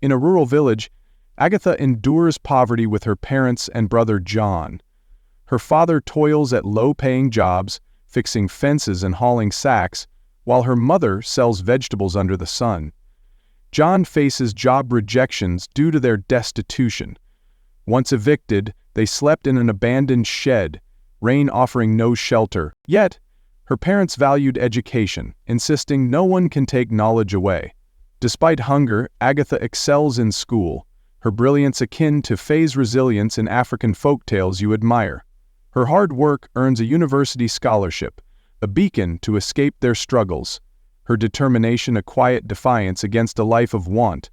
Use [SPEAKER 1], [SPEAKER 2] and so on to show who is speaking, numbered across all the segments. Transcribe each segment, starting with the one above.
[SPEAKER 1] In a rural village, Agatha endures poverty with her parents and brother John. Her father toils at low-paying jobs, fixing fences and hauling sacks, while her mother sells vegetables under the sun. John faces job rejections due to their destitution. Once evicted, they slept in an abandoned shed, rain offering no shelter. Yet, her parents valued education, insisting no one can take knowledge away. Despite hunger, Agatha excels in school, her brilliance akin to Faye's resilience in African folktales you admire. Her hard work earns a university scholarship, a beacon to escape their struggles. Her determination a quiet defiance against a life of want.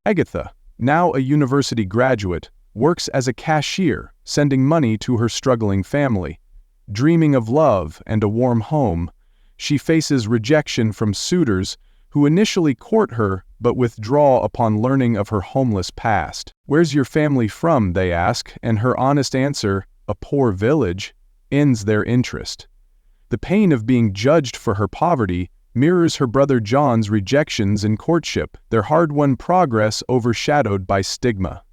[SPEAKER 1] Agatha, now a university graduate, works as a cashier, sending money to her struggling family. Dreaming of love and a warm home, she faces rejection from suitors who initially court her but withdraw upon learning of her homeless past. "Where's your family from?" they ask, and her honest answer, "A poor village," ends their interest. The pain of being judged for her poverty mirrors her brother John's rejections in courtship, their hard-won progress overshadowed by stigma.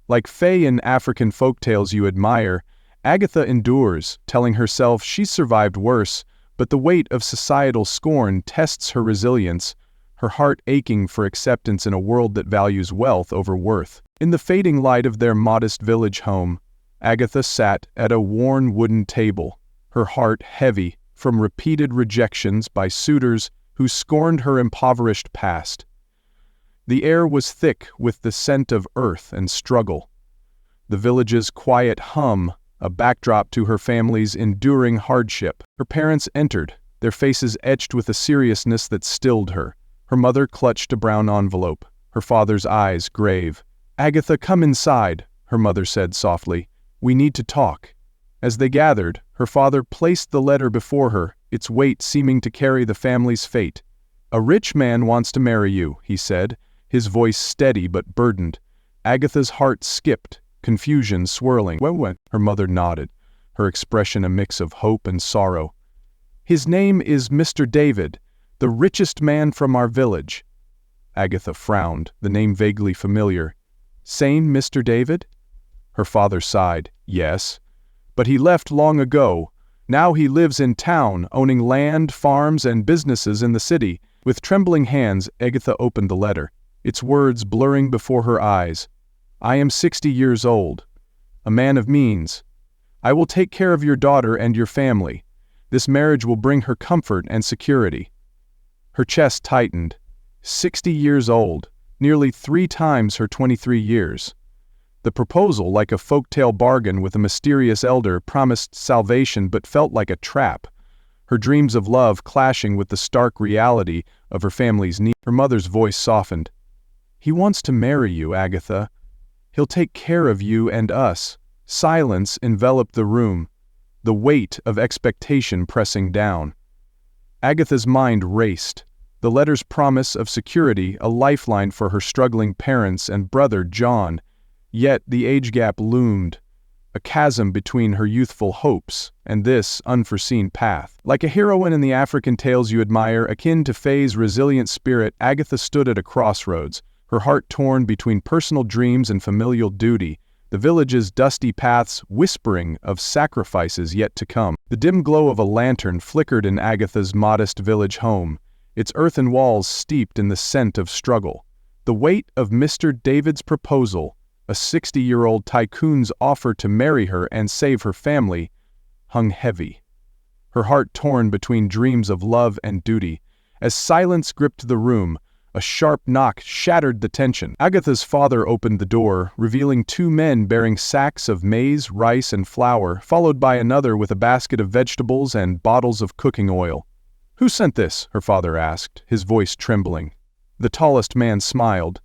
[SPEAKER 1] Like Faye in African folktales you admire, Agatha endures, telling herself she's survived worse, but the weight of societal scorn tests her resilience, her heart aching for acceptance in a world that values wealth over worth. In the fading light of their modest village home, Agatha sat at a worn wooden table, her heart heavy from repeated rejections by suitors who scorned her impoverished past. The air was thick with the scent of earth and struggle. The village's quiet hum, a backdrop to her family's enduring hardship. Her parents entered, their faces etched with a seriousness that stilled her. Her mother clutched a brown envelope, her father's eyes grave. "Agatha, come inside," her mother said softly. "We need to talk." As they gathered, her father placed the letter before her, its weight seeming to carry the family's fate. "A rich man wants to marry you," he said, his voice steady but burdened. Agatha's heart skipped, confusion swirling. "When?" Her mother nodded, her expression a mix of hope and sorrow. "His name is Mr. David, the richest man from our village." Agatha frowned, the name vaguely familiar. "Same Mr. David?" Her father sighed. "Yes. But he left long ago. Now he lives in town, owning land, farms, and businesses in the city." With trembling hands, Agatha opened the letter, its words blurring before her eyes. "I am 60 years old, a man of means. I will take care of your daughter and your family. This marriage will bring her comfort and security." Her chest tightened. 60 years old, nearly 3 times her 23 years. The proposal, like a folktale bargain with a mysterious elder, promised salvation but felt like a trap, her dreams of love clashing with the stark reality of her family's need. Her mother's voice softened. "He wants to marry you, Agatha. He'll take care of you and us." Silence enveloped the room, the weight of expectation pressing down. Agatha's mind raced, the letter's promise of security a lifeline for her struggling parents and brother John. Yet the age gap loomed, a chasm between her youthful hopes and this unforeseen path. Like a heroine in the African tales you admire, akin to Faye's resilient spirit, Agatha stood at a crossroads, her heart torn between personal dreams and familial duty, the village's dusty paths whispering of sacrifices yet to come. The dim glow of a lantern flickered in Agatha's modest village home, its earthen walls steeped in the scent of struggle. The weight of Mr. David's proposal, a 60-year-old tycoon's offer to marry her and save her family, hung heavy. Her heart torn between dreams of love and duty. As silence gripped the room, a sharp knock shattered the tension. Agatha's father opened the door, revealing 2 men bearing sacks of maize, rice, and flour, followed by another with a basket of vegetables and bottles of cooking oil. "Who sent this?" her father asked, his voice trembling. The tallest man smiled.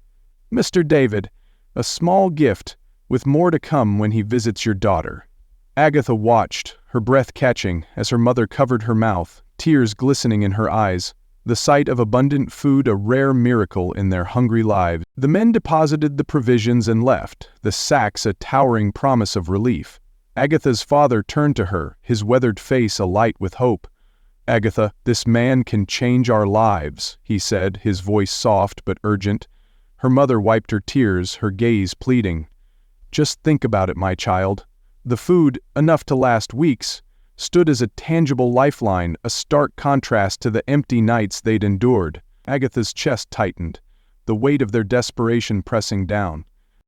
[SPEAKER 1] "Mr. David. A small gift, with more to come when he visits your daughter." Agatha watched, her breath catching, as her mother covered her mouth, tears glistening in her eyes, the sight of abundant food a rare miracle in their hungry lives. The men deposited the provisions and left, the sacks a towering promise of relief. Agatha's father turned to her, his weathered face alight with hope. "Agatha, this man can change our lives," he said, his voice soft but urgent. Her mother wiped her tears, her gaze pleading. "Just think about it, my child." The food, enough to last weeks, stood as a tangible lifeline, a stark contrast to the empty nights they'd endured. Agatha's chest tightened, the weight of their desperation pressing down.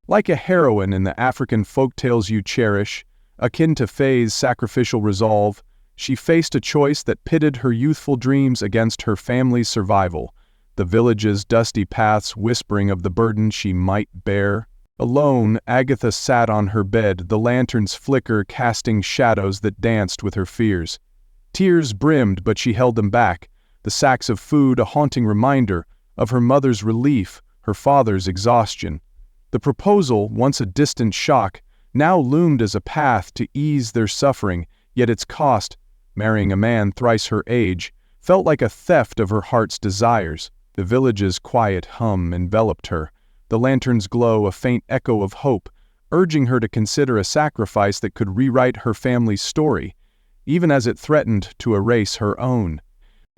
[SPEAKER 1] Like a heroine in the African folktales you cherish, akin to Faye's sacrificial resolve, she faced a choice that pitted her youthful dreams against her family's survival, the village's dusty paths whispering of the burden she might bear. Alone, Agatha sat on her bed, the lantern's flicker casting shadows that danced with her fears. Tears brimmed, but she held them back, the sacks of food a haunting reminder of her mother's relief, her father's exhaustion. The proposal, once a distant shock, now loomed as a path to ease their suffering, yet its cost, marrying a man thrice her age, felt like a theft of her heart's desires. The village's quiet hum enveloped her, the lantern's glow a faint echo of hope, urging her to consider a sacrifice that could rewrite her family's story, even as it threatened to erase her own.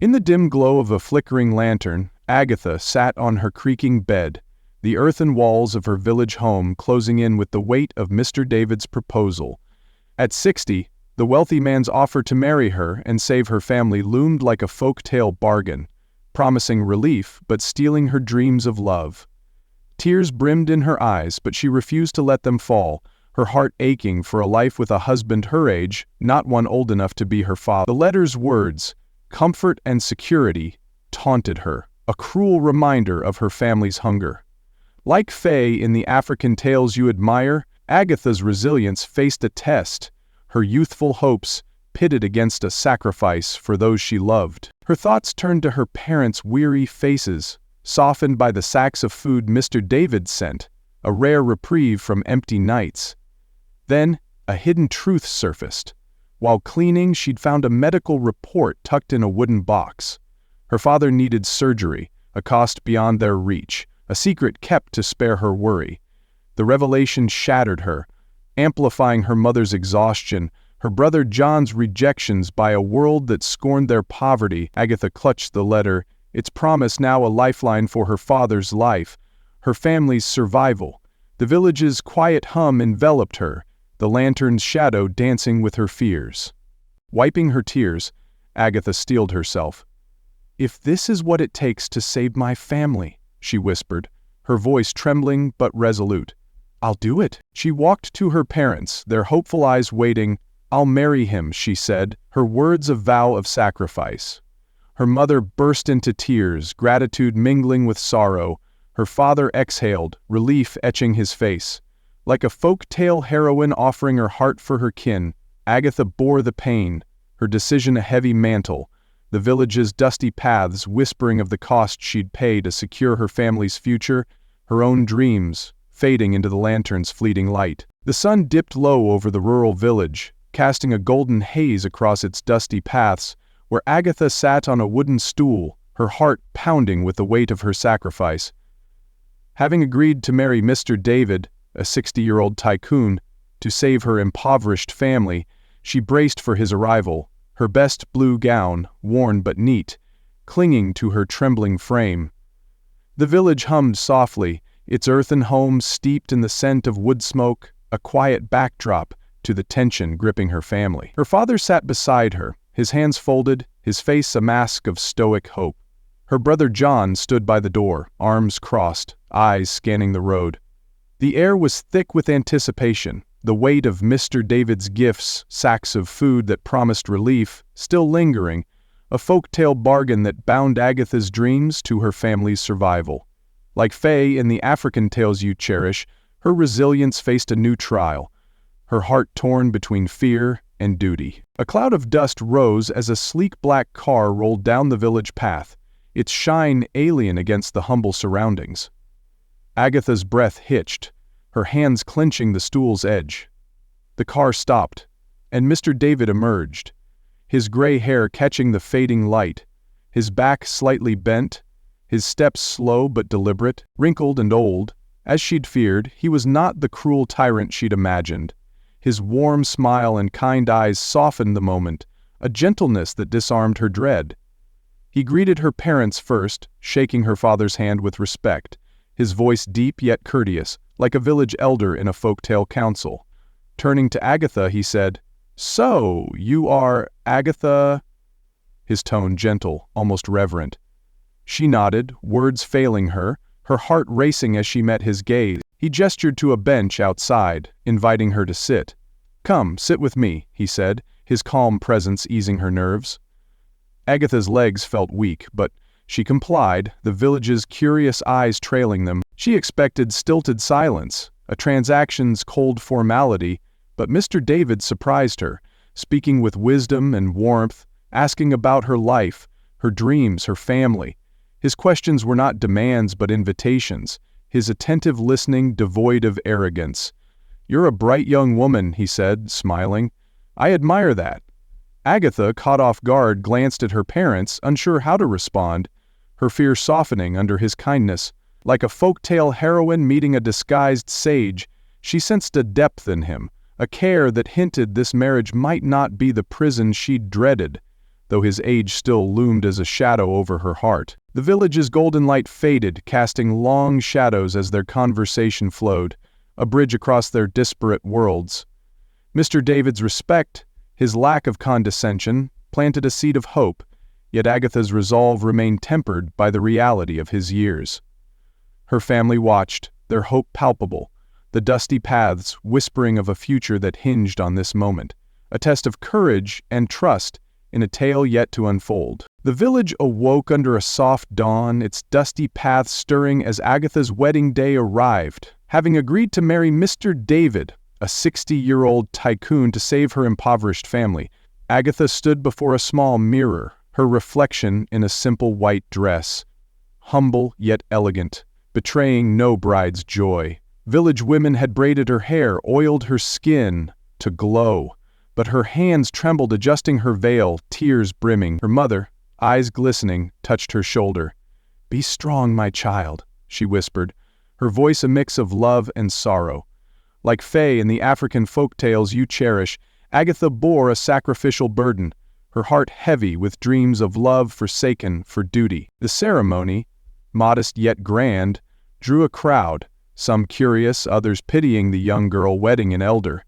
[SPEAKER 1] In the dim glow of a flickering lantern, Agatha sat on her creaking bed, the earthen walls of her village home closing in with the weight of Mr. David's proposal. At 60, the wealthy man's offer to marry her and save her family loomed like a folk-tale bargain, promising relief but stealing her dreams of love. Tears brimmed in her eyes, but she refused to let them fall, her heart aching for a life with a husband her age, not one old enough to be her father. The letter's words, comfort and security, taunted her, a cruel reminder of her family's hunger. Like Faye in the African tales you admire, Agatha's resilience faced a test, her youthful hopes pitted against a sacrifice for those she loved. Her thoughts turned to her parents' weary faces, softened by the sacks of food Mr. David sent, a rare reprieve from empty nights. Then, a hidden truth surfaced. While cleaning, she'd found a medical report tucked in a wooden box. Her father needed surgery, a cost beyond their reach, a secret kept to spare her worry. The revelation shattered her, amplifying her mother's exhaustion, her brother John's rejections by a world that scorned their poverty. Agatha clutched the letter, its promise now a lifeline for her father's life, her family's survival. The village's quiet hum enveloped her, the lantern's shadow dancing with her fears. Wiping her tears, Agatha steeled herself. "If this is what it takes to save my family," she whispered, her voice trembling but resolute, "I'll do it." She walked to her parents, their hopeful eyes waiting. "I'll marry him," she said, her words a vow of sacrifice. Her mother burst into tears, gratitude mingling with sorrow. Her father exhaled, relief etching his face. Like a folk-tale heroine offering her heart for her kin, Agatha bore the pain, her decision a heavy mantle, the village's dusty paths whispering of the cost she'd pay to secure her family's future, her own dreams fading into the lantern's fleeting light. The sun dipped low over the rural village, casting a golden haze across its dusty paths, where Agatha sat on a wooden stool, her heart pounding with the weight of her sacrifice. Having agreed to marry Mr. David, a 60-year-old tycoon, to save her impoverished family, she braced for his arrival, her best blue gown, worn but neat, clinging to her trembling frame. The village hummed softly, its earthen home steeped in the scent of wood smoke, a quiet backdrop to the tension gripping her family. Her father sat beside her, his hands folded, his face a mask of stoic hope. Her brother John stood by the door, arms crossed, eyes scanning the road. The air was thick with anticipation, the weight of Mr. David's gifts, sacks of food that promised relief, still lingering, a folk-tale bargain that bound Agatha's dreams to her family's survival. Like Faye in the African tales you cherish, her resilience faced a new trial, her heart torn between fear and duty. A cloud of dust rose as a sleek black car rolled down the village path, its shine alien against the humble surroundings. Agatha's breath hitched, her hands clenching the stool's edge. The car stopped, and Mr. David emerged, his gray hair catching the fading light, his back slightly bent, his steps slow but deliberate, wrinkled and old. As she'd feared, he was not the cruel tyrant she'd imagined. His warm smile and kind eyes softened the moment, a gentleness that disarmed her dread. He greeted her parents first, shaking her father's hand with respect, his voice deep yet courteous, like a village elder in a folktale council. Turning to Agatha, he said, "So, you are Agatha?" His tone gentle, almost reverent. She nodded, words failing her, her heart racing as she met his gaze. He gestured to a bench outside, inviting her to sit. "Come, sit with me," he said, his calm presence easing her nerves. Agatha's legs felt weak, but she complied, the village's curious eyes trailing them. She expected stilted silence, a transaction's cold formality, but Mr. David surprised her, speaking with wisdom and warmth, asking about her life, her dreams, her family. His questions were not demands but invitations, his attentive listening devoid of arrogance. "You're a bright young woman," he said, smiling. "I admire that." Agatha, caught off guard, glanced at her parents, unsure how to respond, her fear softening under his kindness. Like a folktale heroine meeting a disguised sage, she sensed a depth in him, a care that hinted this marriage might not be the prison she'd dreaded, though his age still loomed as a shadow over her heart. The village's golden light faded, casting long shadows as their conversation flowed, a bridge across their disparate worlds. Mr. David's respect, his lack of condescension, planted a seed of hope, yet Agatha's resolve remained tempered by the reality of his years. Her family watched, their hope palpable, the dusty paths whispering of a future that hinged on this moment, a test of courage and trust in a tale yet to unfold. The village awoke under a soft dawn, its dusty paths stirring as Agatha's wedding day arrived. Having agreed to marry Mr. David, a 60-year-old tycoon, to save her impoverished family, Agatha stood before a small mirror, her reflection in a simple white dress. Humble yet elegant, betraying no bride's joy. Village women had braided her hair, oiled her skin to glow, but her hands trembled adjusting her veil, tears brimming. Her mother, eyes glistening, touched her shoulder. "Be strong, my child," she whispered, her voice a mix of love and sorrow. Like Fae in the African folktales you cherish, Agatha bore a sacrificial burden, her heart heavy with dreams of love forsaken for duty. The ceremony, modest yet grand, drew a crowd, some curious, others pitying the young girl wedding an elder.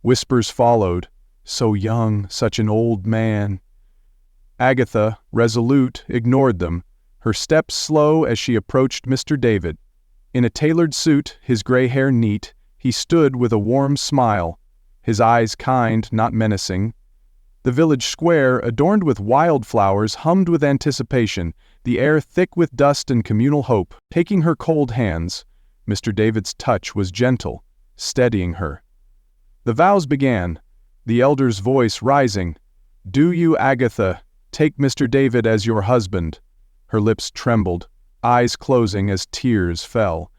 [SPEAKER 1] Whispers followed, "So young, such an old man." Agatha, resolute, ignored them, her steps slow as she approached Mr. David. In a tailored suit, his gray hair neat, he stood with a warm smile, his eyes kind, not menacing. The village square, adorned with wildflowers, hummed with anticipation, the air thick with dust and communal hope. Taking her cold hands, Mr. David's touch was gentle, steadying her. The vows began, the elder's voice rising. "Do you, Agatha, take Mr. David as your husband?" Her lips trembled, eyes closing as tears fell.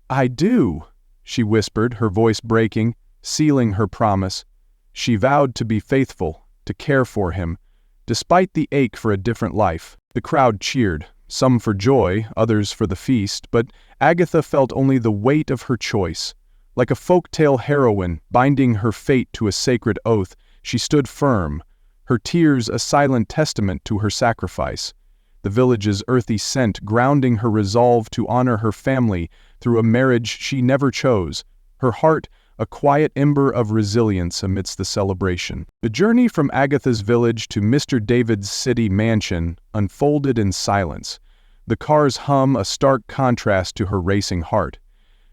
[SPEAKER 1] "I do," she whispered, her voice breaking, sealing her promise. She vowed to be faithful, to care for him, despite the ache for a different life. The crowd cheered, some for joy, others for the feast, but Agatha felt only the weight of her choice. Like a folktale heroine, binding her fate to a sacred oath, she stood firm, her tears a silent testament to her sacrifice. The village's earthy scent grounding her resolve to honor her family through a marriage she never chose, her heart a quiet ember of resilience amidst the celebration. The journey from Agatha's village to Mr. David's city mansion unfolded in silence, the car's hum a stark contrast to her racing heart.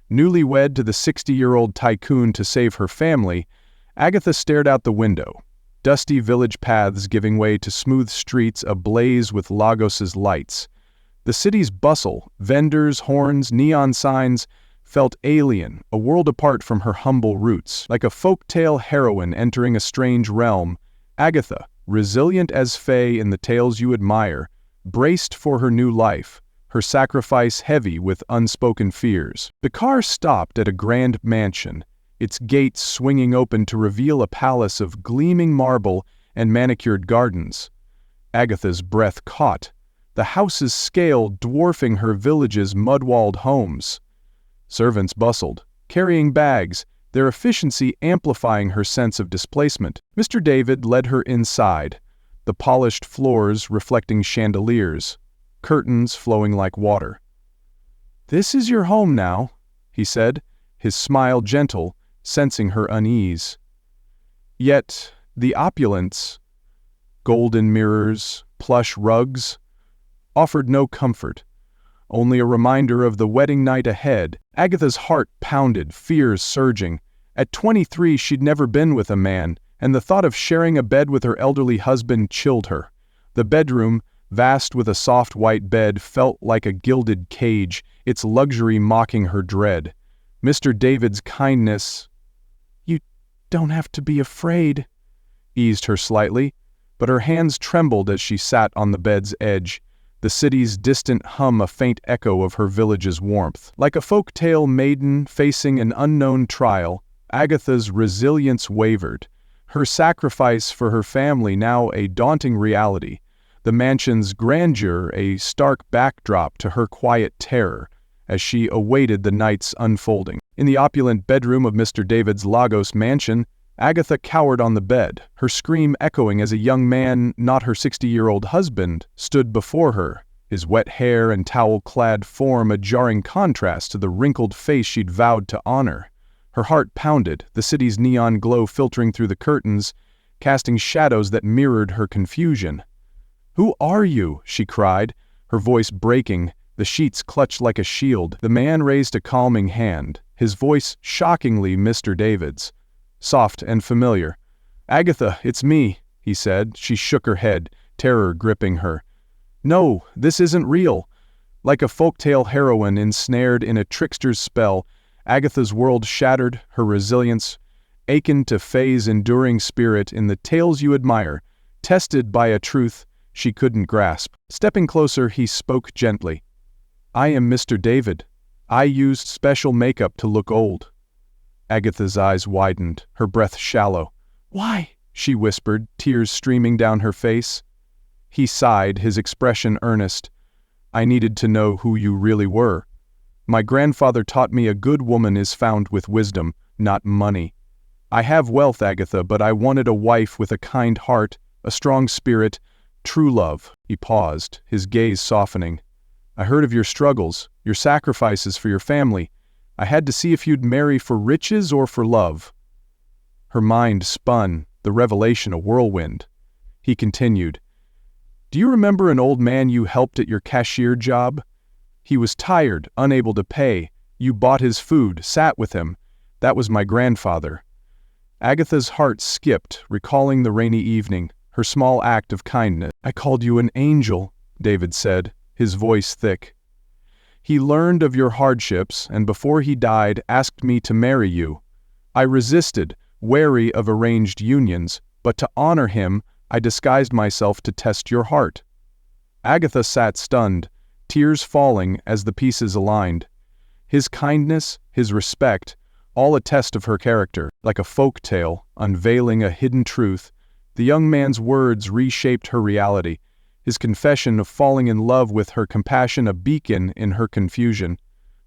[SPEAKER 1] Newlywed to the 60-year-old tycoon to save her family, Agatha stared out the window, dusty village paths giving way to smooth streets ablaze with Lagos's lights. The city's bustle, vendors, horns, neon signs, felt alien, a world apart from her humble roots. Like a folktale heroine entering a strange realm, Agatha, resilient as Fae in the tales you admire, braced for her new life, her sacrifice heavy with unspoken fears. The car stopped at a grand mansion, its gates swinging open to reveal a palace of gleaming marble and manicured gardens. Agatha's breath caught, the house's scale dwarfing her village's mud-walled homes. Servants bustled, carrying bags, their efficiency amplifying her sense of displacement. Mr. David led her inside, the polished floors reflecting chandeliers, curtains flowing like water. "This is your home now," he said, his smile gentle, sensing her unease. Yet the opulence, golden mirrors, plush rugs, offered no comfort, only a reminder of the wedding night ahead. Agatha's heart pounded, fears surging. At 23, she'd never been with a man, and the thought of sharing a bed with her elderly husband chilled her. The bedroom, vast with a soft white bed, felt like a gilded cage, its luxury mocking her dread. Mr. David's kindness, "You don't have to be afraid," eased her slightly, but her hands trembled as she sat on the bed's edge, the city's distant hum a faint echo of her village's warmth. Like a folk tale maiden facing an unknown trial, Agatha's resilience wavered, her sacrifice for her family now a daunting reality, the mansion's grandeur a stark backdrop to her quiet terror as she awaited the night's unfolding. In the opulent bedroom of Mr. David's Lagos mansion, Agatha cowered on the bed, her scream echoing as a young man, not her 60-year-old husband, stood before her, his wet hair and towel-clad form a jarring contrast to the wrinkled face she'd vowed to honor. Her heart pounded, the city's neon glow filtering through the curtains, casting shadows that mirrored her confusion. "Who are you?" she cried, her voice breaking, the sheets clutched like a shield. The man raised a calming hand, his voice shockingly Mr. David's, soft and familiar. "Agatha, it's me," he said. She shook her head, terror gripping her. "No, this isn't real." Like a folktale heroine ensnared in a trickster's spell, Agatha's world shattered, her resilience, akin to Faye's enduring spirit in the tales you admire, tested by a truth she couldn't grasp. Stepping closer, he spoke gently. "I am Mr. David. I used special makeup to look old." Agatha's eyes widened, her breath shallow. "Why?" she whispered, tears streaming down her face. He sighed, his expression earnest. "I needed to know who you really were. My grandfather taught me a good woman is found with wisdom, not money. I have wealth, Agatha, but I wanted a wife with a kind heart, a strong spirit, true love." He paused, his gaze softening. "I heard of your struggles, your sacrifices for your family. I had to see if you'd marry for riches or for love." Her mind spun, the revelation a whirlwind. He continued, "Do you remember an old man you helped at your cashier job? He was tired, unable to pay. You bought his food, sat with him. That was my grandfather." Agatha's heart skipped, recalling the rainy evening, her small act of kindness. "I called you an angel," David said, his voice thick. "He learned of your hardships, and before he died asked me to marry you. I resisted, wary of arranged unions, but to honor him, I disguised myself to test your heart." Agatha sat stunned, tears falling as the pieces aligned. His kindness, his respect, all a test of her character. Like a folk tale, unveiling a hidden truth, the young man's words reshaped her reality, his confession of falling in love with her compassion a beacon in her confusion.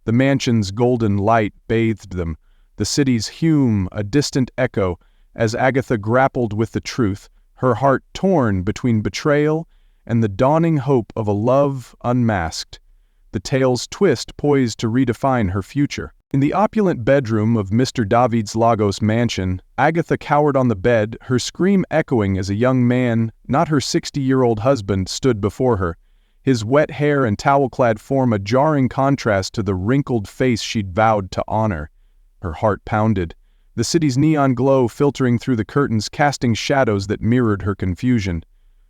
[SPEAKER 1] The mansion's golden light bathed them, the city's hum a distant echo, as Agatha grappled with the truth, her heart torn between betrayal and the dawning hope of a love unmasked, the tale's twist poised to redefine her future. In the opulent bedroom of Mr. David's Lagos mansion, Agatha cowered on the bed, her scream echoing as a young man, not her 60-year-old husband, stood before her, his wet hair and towel-clad form a jarring contrast to the wrinkled face she'd vowed to honor. Her heart pounded, the city's neon glow filtering through the curtains casting shadows that mirrored her confusion.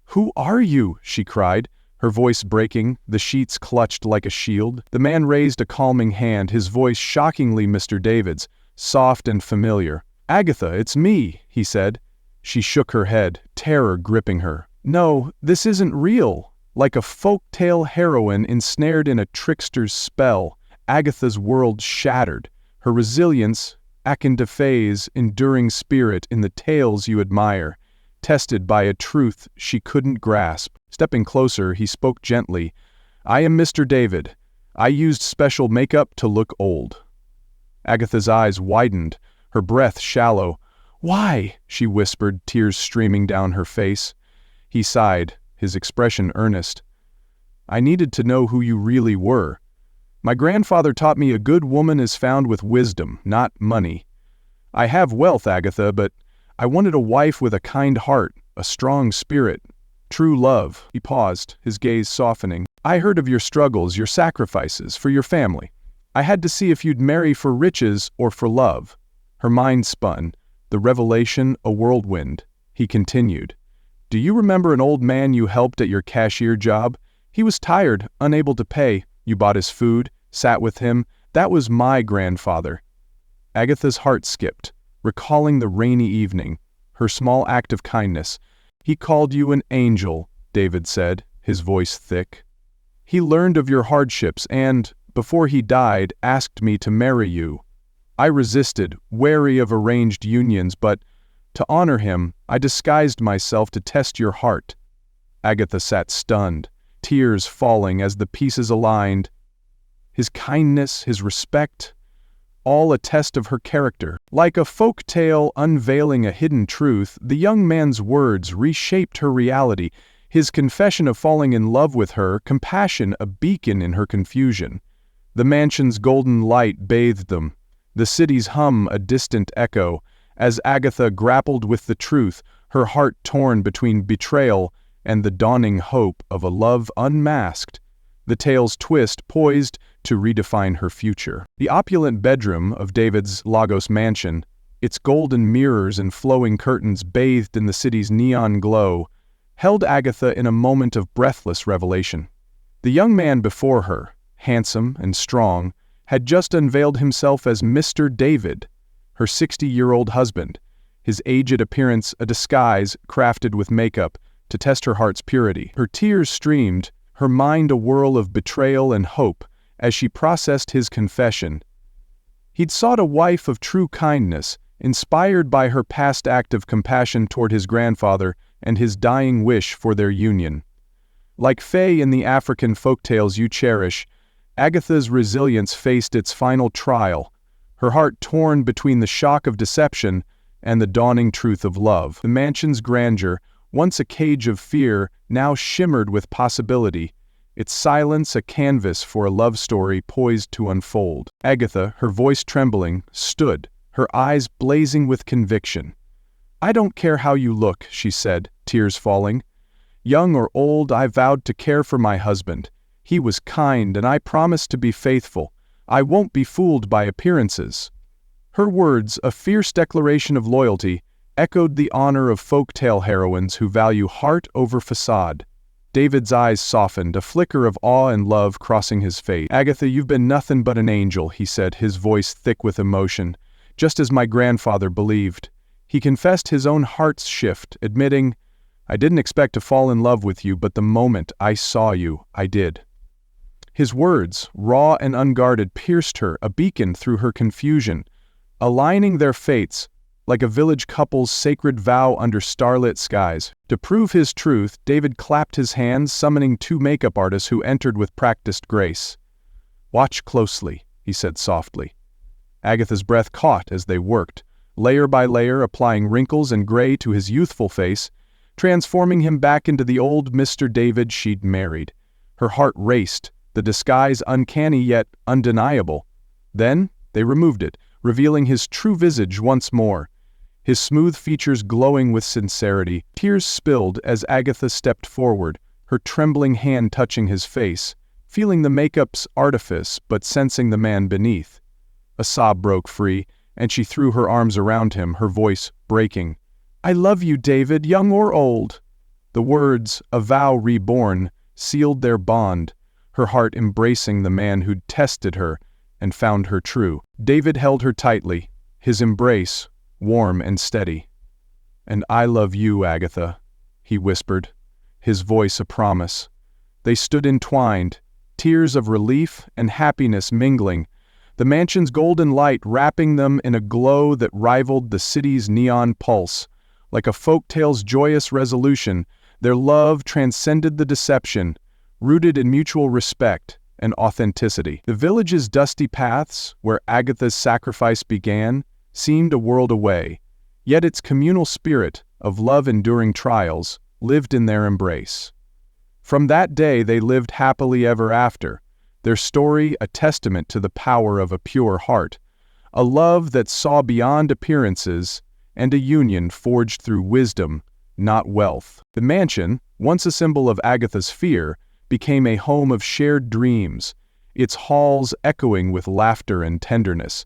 [SPEAKER 1] "Who are you?" she cried, her voice breaking, the sheets clutched like a shield. The man raised a calming hand, his voice shockingly Mr. David's, soft and familiar. "Agatha, it's me," he said. She shook her head, terror gripping her. "No, this isn't real." Like a folk tale heroine ensnared in a trickster's spell, Agatha's world shattered, her resilience, akin to Faye's enduring spirit in the tales you admire, tested by a truth she couldn't grasp. Stepping closer, he spoke gently. "I am Mr. David. I used special makeup to look old." Agatha's eyes widened, her breath shallow. "Why?" she whispered, tears streaming down her face. He sighed, his expression earnest. "I needed to know who you really were. My grandfather taught me a good woman is found with wisdom, not money. I have wealth, Agatha, but I wanted a wife with a kind heart, a strong spirit, true love." He paused, his gaze softening. "I heard of your struggles, your sacrifices, for your family. I had to see if you'd marry for riches or for love." Her mind spun, the revelation a whirlwind. He continued, "Do you remember an old man you helped at your cashier job? He was tired, unable to pay. You bought his food, sat with him. That was my grandfather." Agatha's heart skipped, recalling the rainy evening, her small act of kindness. "He called you an angel," David said, his voice thick. "He learned of your hardships and, before he died, asked me to marry you. I resisted, wary of arranged unions, but, to honor him, I disguised myself to test your heart." Agatha sat stunned, tears falling as the pieces aligned. His kindness, his respect, all a test of her character. Like a folk tale unveiling a hidden truth, the young man's words reshaped her reality, his confession of falling in love with her, compassion a beacon in her confusion. The mansion's golden light bathed them, the city's hum a distant echo. As Agatha grappled with the truth, her heart torn between betrayal and the dawning hope of a love unmasked, the tale's twist poised to redefine her future. The opulent bedroom of David's Lagos mansion, its golden mirrors and flowing curtains bathed in the city's neon glow, held Agatha in a moment of breathless revelation. The young man before her, handsome and strong, had just unveiled himself as Mr. David, her 60-year-old husband, his aged appearance a disguise crafted with makeup to test her heart's purity. Her tears streamed, her mind a whirl of betrayal and hope as she processed his confession. He'd sought a wife of true kindness, inspired by her past act of compassion toward his grandfather and his dying wish for their union. Like Fae in the African folktales you cherish, Agatha's resilience faced its final trial, her heart torn between the shock of deception and the dawning truth of love. The mansion's grandeur, once a cage of fear, now shimmered with possibility, its silence a canvas for a love story poised to unfold. Agatha, her voice trembling, stood, her eyes blazing with conviction. "I don't care how you look," she said, tears falling. "Young or old, I vowed to care for my husband. He was kind, and I promised to be faithful. I won't be fooled by appearances." Her words, a fierce declaration of loyalty, echoed the honor of folk-tale heroines who value heart over facade. David's eyes softened, a flicker of awe and love crossing his face. "Agatha, you've been nothing but an angel," he said, his voice thick with emotion, "just as my grandfather believed." He confessed his own heart's shift, admitting, "I didn't expect to fall in love with you, but the moment I saw you, I did." His words, raw and unguarded, pierced her, a beacon through her confusion, aligning their fates like a village couple's sacred vow under starlit skies. To prove his truth, David clapped his hands, summoning 2 makeup artists who entered with practiced grace. "Watch closely," he said softly. Agatha's breath caught as they worked, layer by layer applying wrinkles and gray to his youthful face, transforming him back into the old Mr. David she'd married. Her heart raced, the disguise uncanny yet undeniable. Then they removed it, revealing his true visage once more, his smooth features glowing with sincerity. Tears spilled as Agatha stepped forward, her trembling hand touching his face, feeling the makeup's artifice but sensing the man beneath. A sob broke free, and she threw her arms around him, her voice breaking. "I love you, David, young or old." The words, a vow reborn, sealed their bond, her heart embracing the man who'd tested her and found her true. David held her tightly, his embrace warm and steady. "And I love you, Agatha," he whispered, his voice a promise. They stood entwined, tears of relief and happiness mingling, the mansion's golden light wrapping them in a glow that rivaled the city's neon pulse. Like a folktale's joyous resolution, their love transcended the deception, rooted in mutual respect and authenticity. The village's dusty paths, where Agatha's sacrifice began, seemed a world away, yet its communal spirit of love enduring trials lived in their embrace. From that day they lived happily ever after, their story a testament to the power of a pure heart, a love that saw beyond appearances, and a union forged through wisdom, not wealth. The mansion, once a symbol of Agatha's fear, became a home of shared dreams, its halls echoing with laughter and tenderness.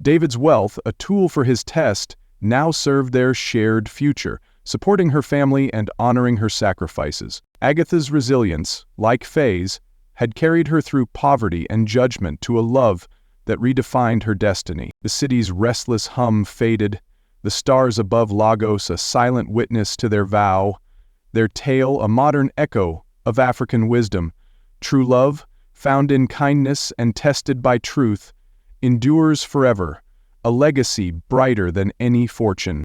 [SPEAKER 1] David's wealth, a tool for his test, now served their shared future, supporting her family and honoring her sacrifices. Agatha's resilience, like Faye's, had carried her through poverty and judgment to a love that redefined her destiny. The city's restless hum faded, the stars above Lagos a silent witness to their vow, their tale a modern echo of African wisdom. True love, found in kindness and tested by truth, endures forever, a legacy brighter than any fortune.